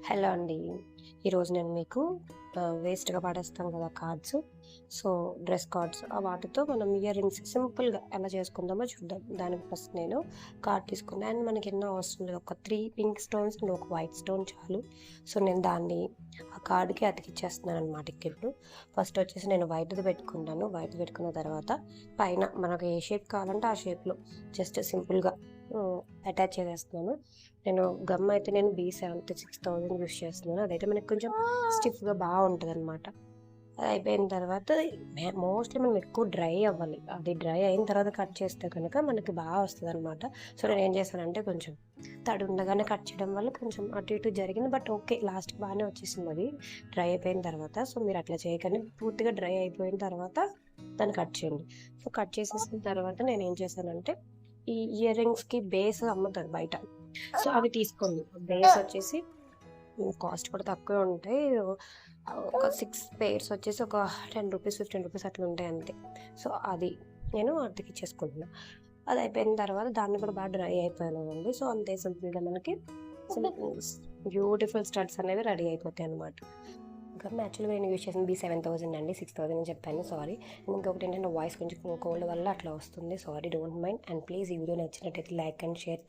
Hello అండి. ఈరోజు నేను మీకు వేస్ట్‌గా పడేస్తాం కదా కార్డ్స్. సో, డ్రెస్ కార్డ్స్ వాటితో మనం ఇయర్ రింగ్స్ సింపుల్‌గా ఎలా చేసుకుందామో చూద్దాం. దానికి ఫస్ట్ నేను కార్డ్ తీసుకున్నా. అండ్ మనకి ఎన్నో అవసరం లేదు. ఒక 3 పింక్ స్టోన్స్ అండ్ ఒక వైట్ స్టోన్ చాలు. సో, నేను దాన్ని ఆ కార్డ్‌కి అతికిచ్చేస్తున్నాననమాట ఇప్పుడు. ఫస్ట్ వచ్చేసి నేను వైట్‌ది పెట్టుకున్నాను. వైట్ పెట్టుకున్న తర్వాత పైన మనకు ఏ షేప్ కావాలంటే ఆ షేప్‌లో జస్ట్ సింపుల్‌గా అటాచ్ చేసేస్తున్నాను. నేను B76,000 యూస్ చేస్తున్నాను. అదైతే మనకి కొంచెం స్టిఫ్‌గా బావుంటదనమాట. అది అయిపోయిన తర్వాత మోస్ట్‌లీ మనం ఎక్కువ డ్రై అవ్వాలి. అది డ్రై అయిన తర్వాత కట్ చేస్తే కనుక మనకి వస్తదనమాట. సో, నేనేం చేశానంటే కొంచెం తడి ఉండగానే కట్ చేయడం వల్ల కొంచెం అటు ఇటు జరిగింది. But okay. లాస్ట్‌కి బానే వచ్చేసిందది డ్రై అయిపోయిన తర్వాత. సో, మీరు అట్లా చేయకండి. పూర్తిగా డ్రై అయిపోయిన తర్వాత దాన్ని కట్ చేయండి. సో, కట్ చేసేసిన తర్వాత నేనేం చేశానంటే ఈ ఇయర్ రింగ్స్‌కి బేస్ అమ్ముతారు బయట. సో, అవి తీసుకోండి. బేస్ వచ్చేసి కాస్ట్ కూడా తక్కువే ఉంటాయి. ఒక 6 పెయిర్స్ వచ్చేసి ఒక రూ. 10, రూ. 15 అట్లా ఉంటాయి అంతే. సో, అది నేను అతికిచ్చేసుకుంటున్నా. అది అయిపోయిన తర్వాత దాన్ని కూడా బాగా డ్రై అయిపోయినాయండి. సో, అంతే సింపుల్‌గా మనకి బ్యూటిఫుల్ స్టడ్స్ అనేవి రెడీ అయిపోతాయన్నమాట. ఇంకా యాక్చువల్‌గా నేను యూజ్ చేసింది B7000 అండి. 6000 అని చెప్పాను. సారీ. ఇంకొకటి ఏంటంటే వాయిస్ కొంచెం కోల్డ్ వల్ల అట్లా వస్తుంది. Sorry, don't mind. And please ఈ వీడియో నచ్చినట్టయితే లైక్ అండ్ షేర్.